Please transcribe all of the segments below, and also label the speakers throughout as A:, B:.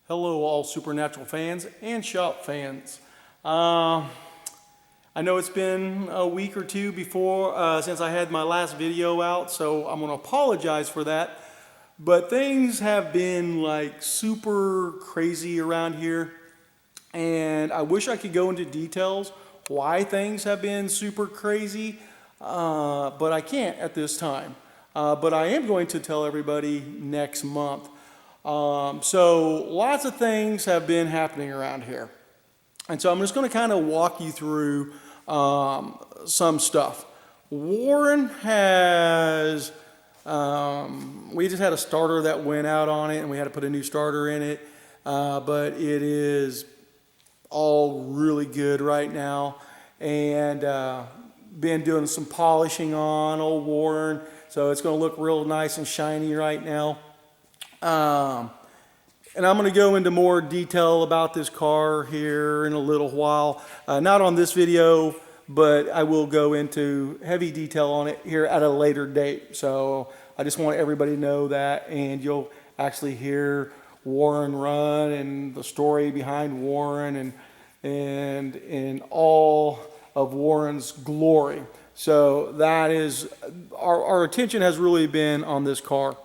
A: Hello, all Supernatural fans and shop fans. I know it's been a week or two before since I had my last video out, so I'm going to apologize for that. But things have been like super crazy around here, and I wish I could go into details why things have been super crazy, but I can't at this time. But I am going to tell everybody next month. So lots of things have been happening around here. And so I'm just going to kind of walk you through some stuff. Warren has, we just had a starter that went out on it and we had to put a new starter in it. But it is all really good right now. And been doing some polishing on old Warren. So it's going to look real nice and shiny right now. And I'm going to go into more detail about this car here in a little while. Not on this video, but I will go into heavy detail on it here at a later date. So I just want everybody to know that, and you'll actually hear Warren run and the story behind Warren and all of Warren's glory. So that is, our attention has really been on this car.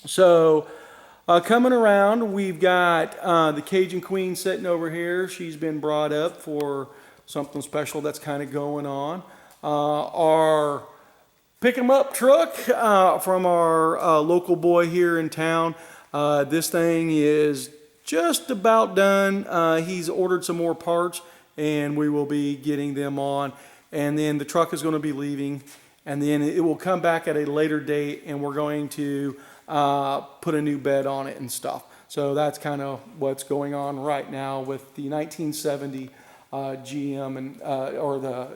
A: So coming around, we've got the Cajun Queen sitting over here. She's been brought up for something special that's kind of going on. Our pick 'em up truck from our local boy here in town. This thing is just about done. He's ordered some more parts and we will be getting them on. And then the truck is going to be leaving, and then it will come back at a later date, and we're going to put a new bed on it and stuff. So that's kind of what's going on right now with the 1970 GM and or the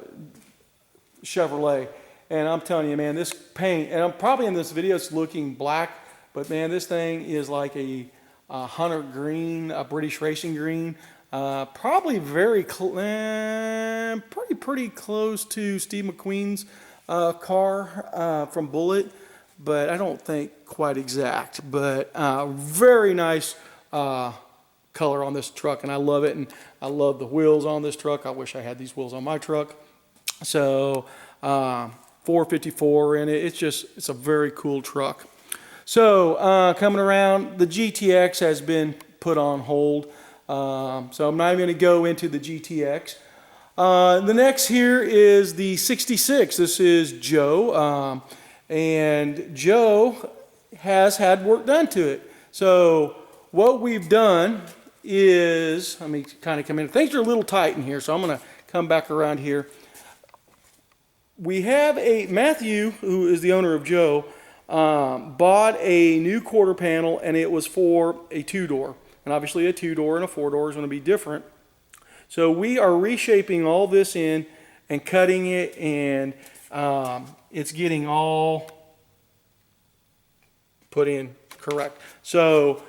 A: Chevrolet. And I'm telling you, man, this paint, and I'm probably in this video it's looking black, but man, this thing is like a hunter green, a British racing green. Probably very pretty close to Steve McQueen's car from Bullitt, but I don't think quite exact. But very nice color on this truck, and I love it, and I love the wheels on this truck. I wish I had these wheels on my truck. So 454 in it. It's a very cool truck. So coming around, the GTX has been put on hold. So I'm not even going to go into the GTX. The next here is the 66. This is Joe. And Joe has had work done to it. So what we've done is, let me kind of come in. Things are a little tight in here, so I'm going to come back around here. We have Matthew, who is the owner of Joe, bought a new quarter panel, and it was for a two-door. And obviously a two-door and a four-door is going to be different. So we are reshaping all this in and cutting it, and it's getting all put in correct. So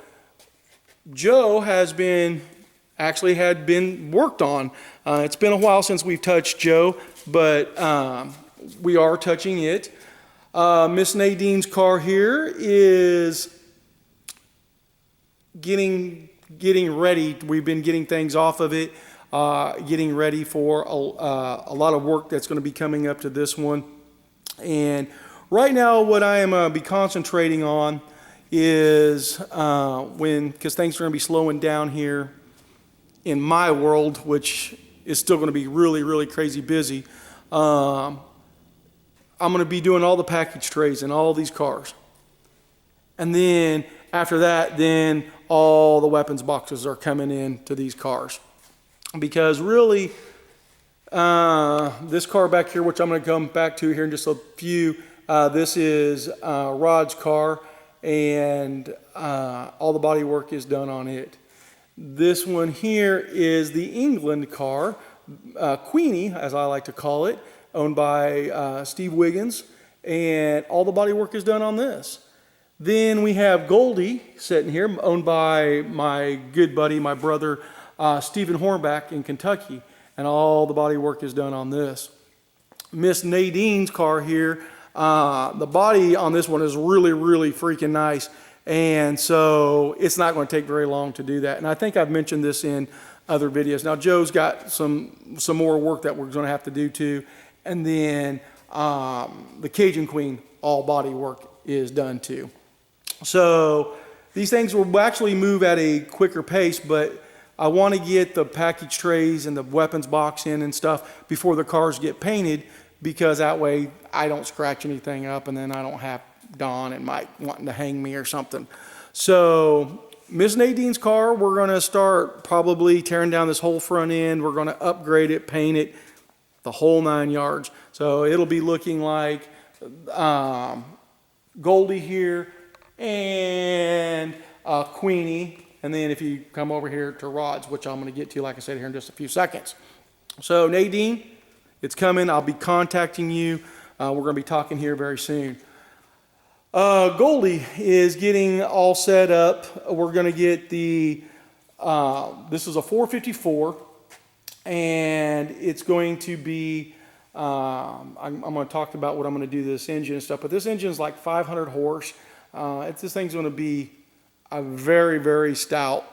A: Joe has been, actually had been worked on. It's been a while since we've touched Joe, but we are touching it. Miss Nadine's car here is getting ready. We've been getting things off of it, getting ready for a lot of work that's going to be coming up to this one. And right now what I am be concentrating on is because things are going to be slowing down here in my world, which is still going to be really, really crazy busy. I'm going to be doing all the package trays in all these cars. And then after that, then all the weapons boxes are coming in to these cars. Because really, this car back here, which I'm going to come back to here in just a few, this is Rod's car, and all the body work is done on it. This one here is the England car, Queenie, as I like to call it, owned by Steve Wiggins, and all the body work is done on this. Then we have Goldie sitting here, owned by my good buddy, my brother, Stephen Hornback in Kentucky, and all the body work is done on this. Miss Nadine's car here, the body on this one is really, really freaking nice, And so it's not going to take very long to do that. And I think I've mentioned this in other videos. Now Joe's got some more work that we're going to have to do too. And then the Cajun Queen all body work is done too. So these things will actually move at a quicker pace, but I want to get the package trays and the weapons box in and stuff before the cars get painted, because that way I don't scratch anything up and then I don't have Don and Mike wanting to hang me or something. So Miss Nadine's car, we're going to start probably tearing down this whole front end. We're going to upgrade it, paint it, the whole 9 yards. So it'll be looking like Goldie here and Queenie. And then if you come over here to Rod's, which I'm going to get to, like I said, here in just a few seconds. So Nadine, it's coming. I'll be contacting you. We're going to be talking here very soon. Goldie is getting all set up. We're going to get the, this is a 454, and it's going to be, I'm going to talk about what I'm going to do to this engine and stuff, but this engine is like 500 horse. This thing's going to be a very, very stout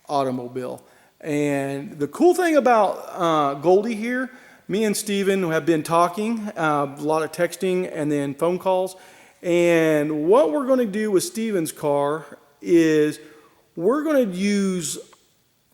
A: automobile. And the cool thing about Goldie here, me and Steven have been talking, a lot of texting and then phone calls. And what we're going to do with Steven's car is we're going to use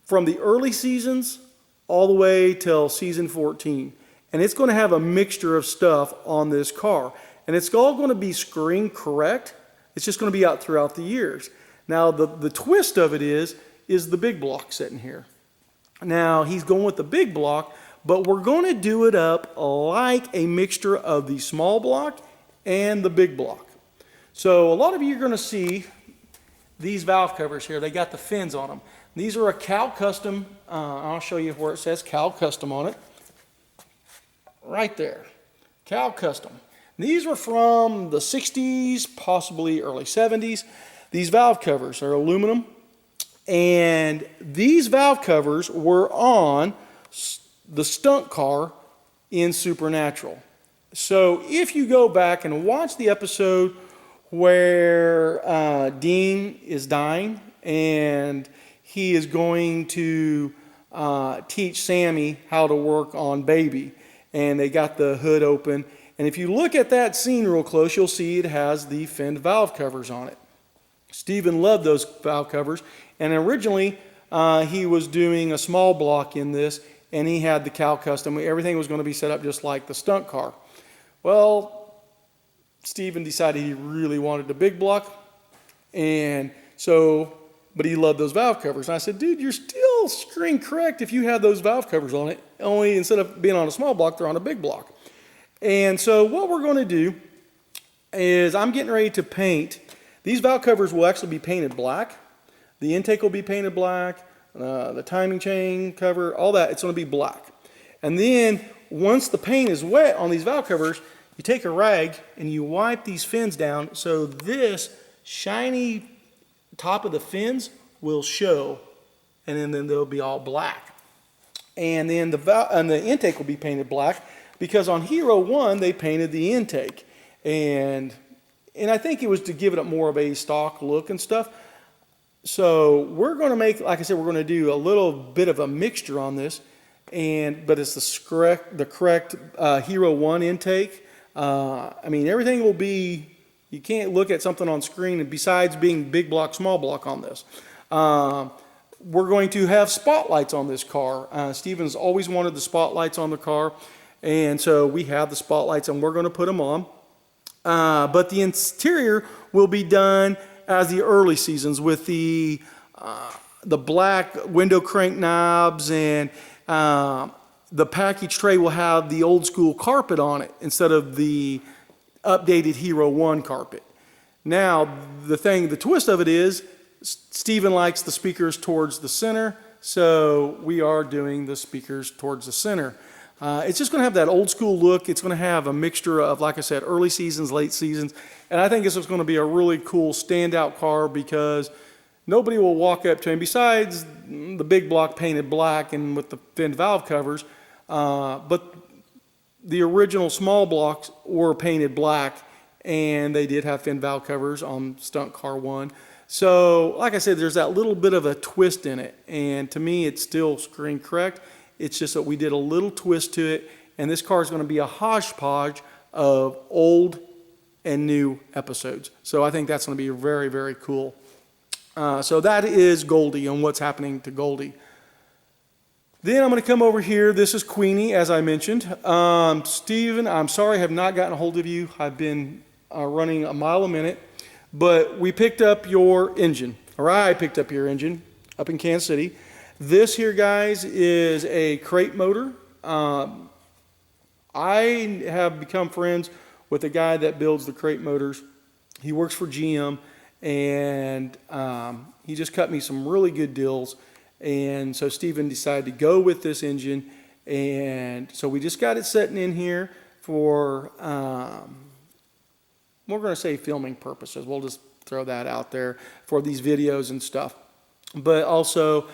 A: from the early seasons all the way till season 14. And it's going to have a mixture of stuff on this car. And it's all going to be screen correct. It's just going to be out throughout the years. Now, the twist of it is the big block sitting here. Now, he's going with the big block, but we're going to do it up like a mixture of the small block and the big block. So a lot of you are going to see these valve covers here. They got the fins on them. These are a Cal Custom. I'll show you where it says Cal Custom on it. Right there. Cal Custom. These were from the 60s, possibly early 70s. These valve covers are aluminum, and these valve covers were on the stunt car in Supernatural. So if you go back and watch the episode where Dean is dying and he is going to teach Sammy how to work on Baby, and they got the hood open, and if you look at that scene real close, you'll see it has the finned valve covers on it. Steven loved those valve covers, and originally he was doing a small block in this, and he had the Cal Custom. Everything was going to be set up just like the stunt car. Well, Steven decided he really wanted the big block, and so, but he loved those valve covers. And I said, dude, you're still screen correct if you have those valve covers on it, only instead of being on a small block, they're on a big block. And so what we're going to do is I'm getting ready to paint. These valve covers will actually be painted black. The intake will be painted black. The timing chain cover, all that, it's going to be black. And then once the paint is wet on these valve covers, you take a rag and you wipe these fins down so this shiny top of the fins will show, and then they'll be all black. And then the intake will be painted black, because on Hero 1 they painted the intake. And I think it was to give it more of a stock look and stuff. So we're going to make, like I said, we're going to do a little bit of a mixture on this, but it's the correct Hero 1 intake. I mean, everything will be, you can't look at something on screen and besides being big block, small block on this. We're going to have spotlights on this car. Steven's always wanted the spotlights on the car, and so we have the spotlights and we're going to put them on. But the interior will be done as the early seasons with the black window crank knobs, and the package tray will have the old school carpet on it instead of the updated Hero 1 carpet. Now, the twist of it is Steven likes the speakers towards the center, so we are doing the speakers towards the center. It's just going to have that old school look. It's going to have a mixture of, like I said, early seasons, late seasons. And I think this is going to be a really cool standout car because nobody will walk up to him, besides the big block painted black and with the finned valve covers. But the original small blocks were painted black, and they did have finned valve covers on Stunt Car 1. So, like I said, there's that little bit of a twist in it, and to me, it's still screen correct. It's just that we did a little twist to it, and this car is going to be a hodgepodge of old and new episodes. So I think that's going to be very, very cool. So that is Goldie and what's happening to Goldie. Then I'm going to come over here. This is Queenie, as I mentioned. Steven, I'm sorry I have not gotten a hold of you. I've been running a mile a minute. But we picked up your engine, or I picked up your engine up in Kansas City. This here, guys, is a crate motor. I have become friends with a guy that builds the crate motors. He works for GM, and he just cut me some really good deals. And so Steven decided to go with this engine, and so we just got it sitting in here for we're going to say filming purposes. We'll just throw that out there for these videos and stuff. But also,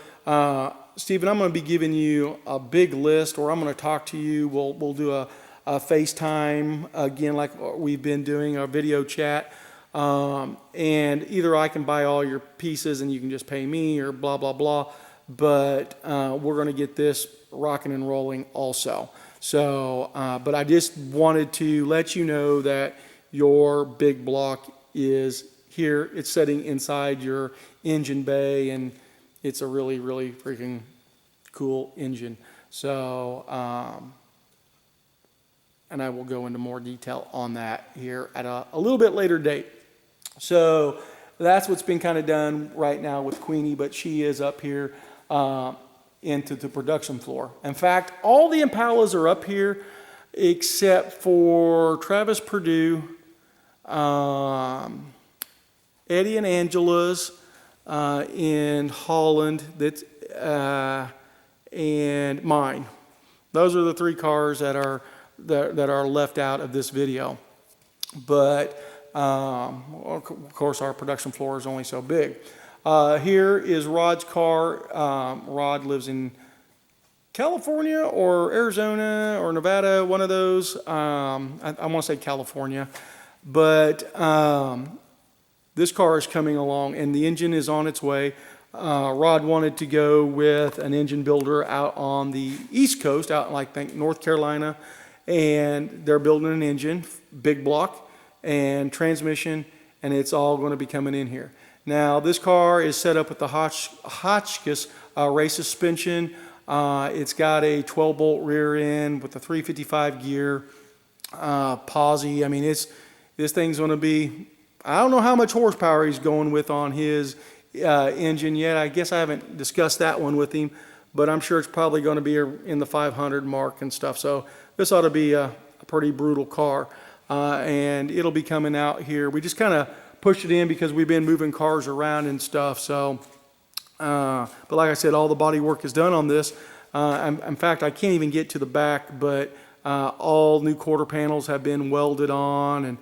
A: Steven, I'm going to be giving you a big list, or I'm going to talk to you. We'll do a FaceTime again, like we've been doing, our video chat. And either I can buy all your pieces and you can just pay me, or blah, blah, blah. But we're going to get this rocking and rolling also. So, but I just wanted to let you know that your big block is here. It's sitting inside your engine bay, and it's a really, really freaking cool engine. So, and I will go into more detail on that here at a little bit later date. So that's what's been kind of done right now with Queenie, but she is up here into the production floor. In fact, all the Impalas are up here except for Travis Purdue, Eddie and Angela's in Holland, and mine. Those are the three cars that are left out of this video. But of course, our production floor is only so big. Here is Rod's car. Rod lives in California or Arizona or Nevada, one of those. I want to say California. But this car is coming along, and the engine is on its way. Rod wanted to go with an engine builder out on the East Coast, out in, like, think North Carolina, and they're building an engine, big block, and transmission, and it's all going to be coming in here. Now, this car is set up with the Hotchkiss race suspension. It's got a 12-bolt rear end with a 355 gear, posi. I mean, this thing's going to be, I don't know how much horsepower he's going with on his engine yet. I guess I haven't discussed that one with him, but I'm sure it's probably going to be in the 500 mark and stuff. So this ought to be a pretty brutal car, and it'll be coming out here. We just kind of pushed it in because we've been moving cars around and stuff. So, but like I said, all the body work is done on this. In fact, I can't even get to the back, but all new quarter panels have been welded on, and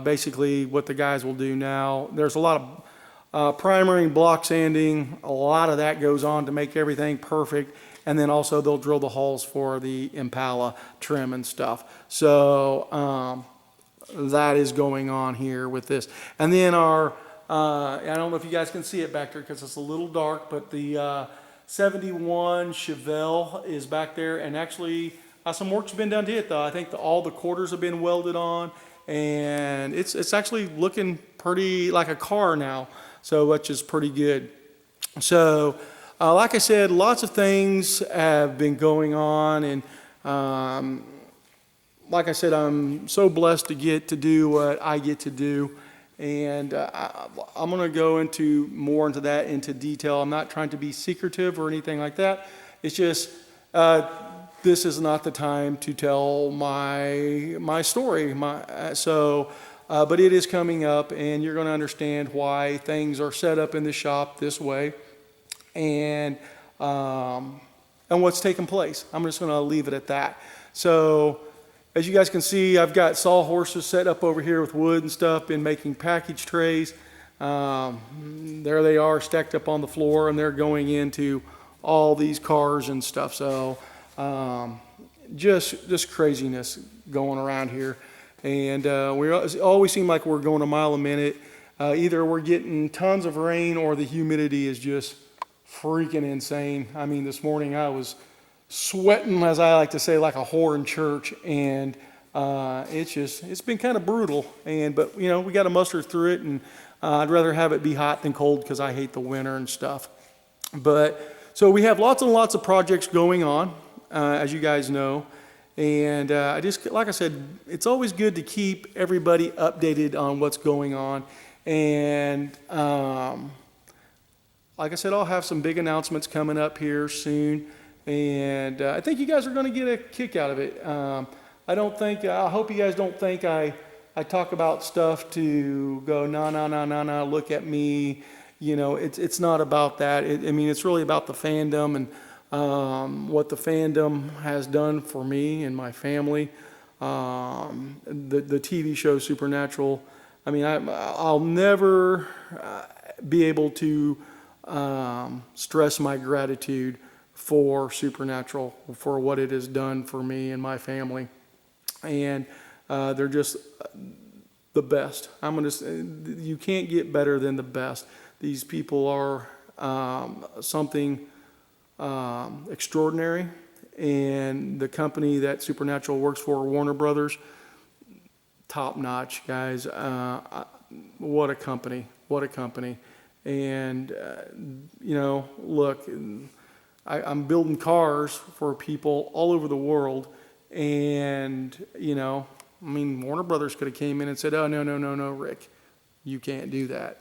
A: basically what the guys will do now, there's a lot of primering, block sanding, a lot of that goes on to make everything perfect, and then also they'll drill the holes for the Impala trim and stuff. So that is going on here with this. And then our, I don't know if you guys can see it back there because it's a little dark, but the 71 Chevelle is back there, and actually some work's been done to it though. I think all the quarters have been welded on, and it's actually looking pretty like a car now, so which is pretty good. So like I said, lots of things have been going on, and like I said, I'm so blessed to get to do what I get to do, and I'm going to go more into that into detail. I'm not trying to be secretive or anything like that. It's just this is not the time to tell my story. But it is coming up, and you're going to understand why things are set up in the shop this way, and what's taking place. I'm just going to leave it at that. So, as you guys can see, I've got sawhorses set up over here with wood and stuff, been making package trays. There they are stacked up on the floor, and they're going into all these cars and stuff. So just craziness going around here. And we always seem like we're going a mile a minute. Either we're getting tons of rain or the humidity is just freaking insane. I mean, this morning I was sweating, as I like to say, like a whore in church, and it's been kind of brutal. But we got to muster through it, and I'd rather have it be hot than cold because I hate the winter and stuff. But so we have lots and lots of projects going on, as you guys know. And like I said, it's always good to keep everybody updated on what's going on. And like I said, I'll have some big announcements coming up here soon. And I think you guys are going to get a kick out of it. I hope you guys don't think I talk about stuff to go, no, look at me. It's not about that. It's really about the fandom and what the fandom has done for me and my family. The TV show Supernatural. I'll never be able to stress my gratitude for Supernatural, for what it has done for me and my family. And they're just the best. You can't get better than the best. These people are something extraordinary. And the company that Supernatural works for, Warner Brothers, top notch, guys. What a company. And, look, I'm building cars for people all over the world. And, Warner Brothers could have came in and said, oh, no, Rick, you can't do that.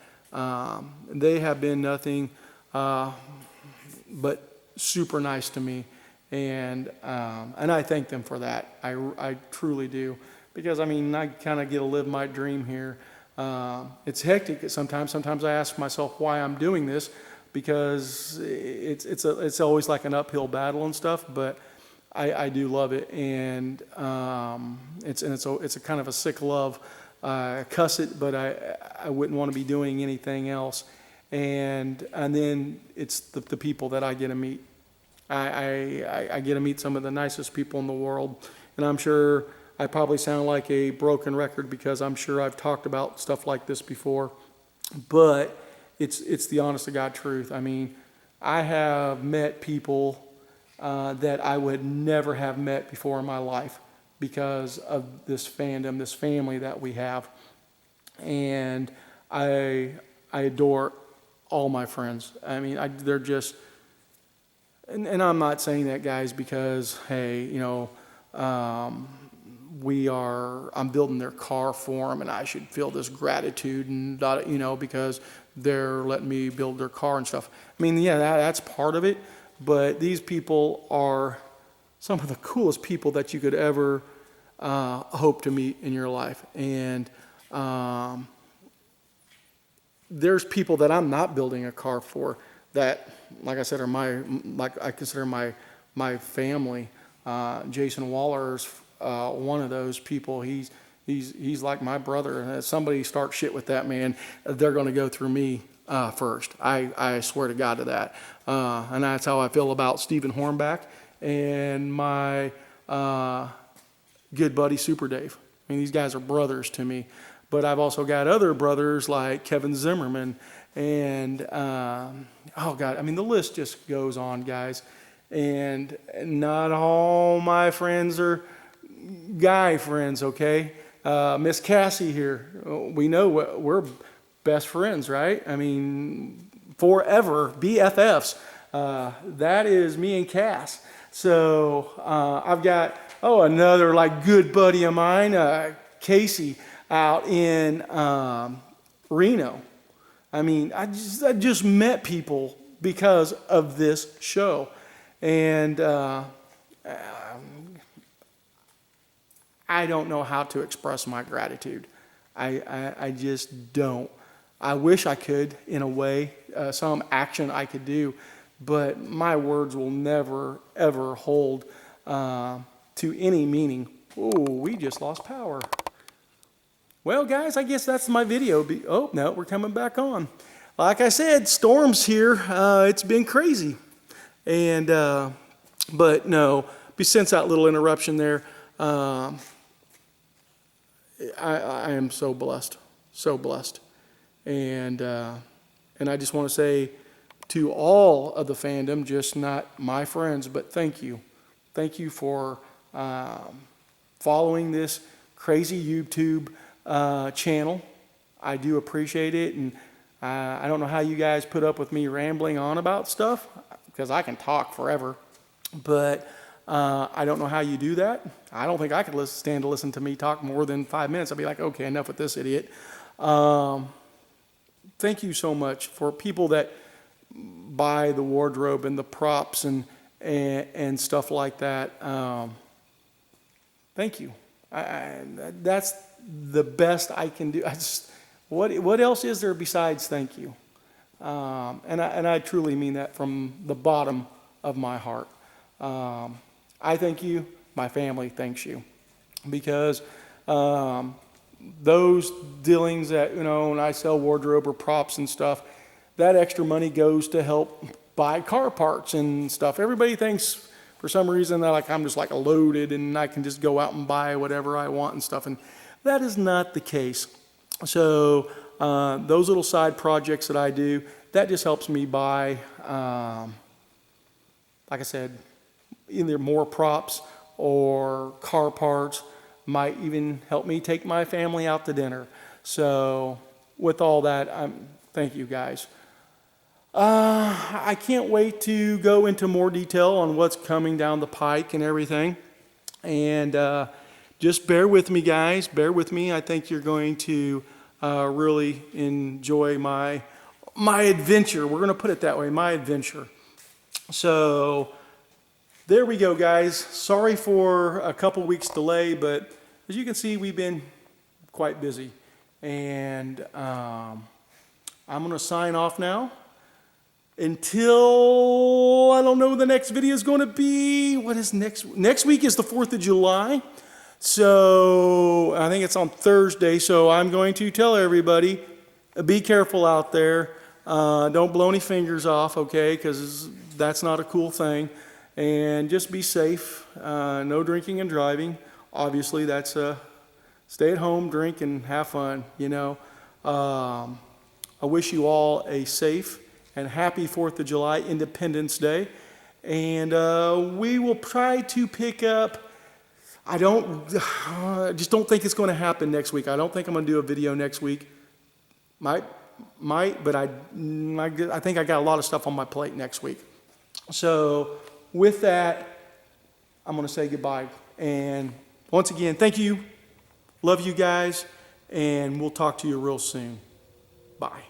A: They have been nothing but super nice to me. And I thank them for that. I truly do. Because, I kind of get to live my dream here. It's hectic sometimes. Sometimes I ask myself why I'm doing this, because it's always like an uphill battle and stuff. But I do love it, and it's a kind of a sick love. Cuss it, but I wouldn't want to be doing anything else. And then it's the people that I get to meet. I get to meet some of the nicest people in the world, and I'm sure I probably sound like a broken record because I'm sure I've talked about stuff like this before, but it's the honest to God truth. I have met people that I would never have met before in my life because of this fandom, this family that we have, and I adore all my friends. They're just, and I'm not saying that, guys, because hey, I'm building their car for them, and I should feel this gratitude, and because they're letting me build their car and stuff. That's part of it, but these people are some of the coolest people that you could ever hope to meet in your life. And there's people that I'm not building a car for that, like I said, I consider my family. Jason Waller's one of those people. He's like my brother. And if somebody starts shit with that man, they're going to go through me first. I swear to God to that. And that's how I feel about Stephen Hornback and my good buddy Super Dave. These guys are brothers to me. But I've also got other brothers like Kevin Zimmerman and the list just goes on, guys. And not all my friends are guy friends, okay? Miss Cassie here, we know we're best friends, right? Forever BFFs. That is me and Cass. So I've got another like good buddy of mine, Casey, out in Reno. I just met people because of this show. And I don't know how to express my gratitude. I just don't. I wish I could, in a way, some action I could do, but my words will never, ever hold to any meaning. Oh, we just lost power. Well, guys, I guess that's my video. Oh, no, we're coming back on. Like I said, storms here. It's been crazy. And, but no, since that little interruption there, I am so blessed, And I just want to say to all of the fandom, just not my friends, but thank you. Thank you for following this crazy YouTube channel. I do appreciate it, and I don't know how you guys put up with me rambling on about stuff, because I can talk forever, but I don't know how you do that. I don't think I could stand to listen to me talk more than 5 minutes. I'd be like, okay, enough with this idiot. Thank you so much for people that buy the wardrobe and the props and stuff like that. Thank you. That's the best I can do. What else is there besides thank you? And I truly mean that from the bottom of my heart. I thank you. My family thanks you, because those dealings that, when I sell wardrobe or props and stuff, that extra money goes to help buy car parts and stuff. Everybody thinks for some reason that I'm just loaded and I can just go out and buy whatever I want and stuff, and that is not the case. So those little side projects that I do, that just helps me buy, like I said, either more props or car parts. Might even help me take my family out to dinner. So with all that, thank you guys. I can't wait to go into more detail on what's coming down the pike and everything. And just bear with me, guys. Bear with me. I think you're going to really enjoy my adventure. We're going to put it that way, my adventure. So there we go, guys. Sorry for a couple weeks delay, but as you can see, we've been quite busy. And I'm going to sign off now until, I don't know, the next video is going to be. What is next? Next week is the 4th of July. So I think it's on Thursday. So I'm going to tell everybody, be careful out there. Don't blow any fingers off, okay? Because that's not a cool thing. And just be safe. No drinking and driving. Obviously, that's stay at home, drink, and have fun, I wish you all a safe and happy 4th of July, Independence Day. And we will try to pick up. I just don't think it's going to happen next week. I don't think I'm going to do a video next week. Might, but I think I got a lot of stuff on my plate next week. So with that, I'm going to say goodbye. And once again, thank you. Love you guys. And we'll talk to you real soon. Bye.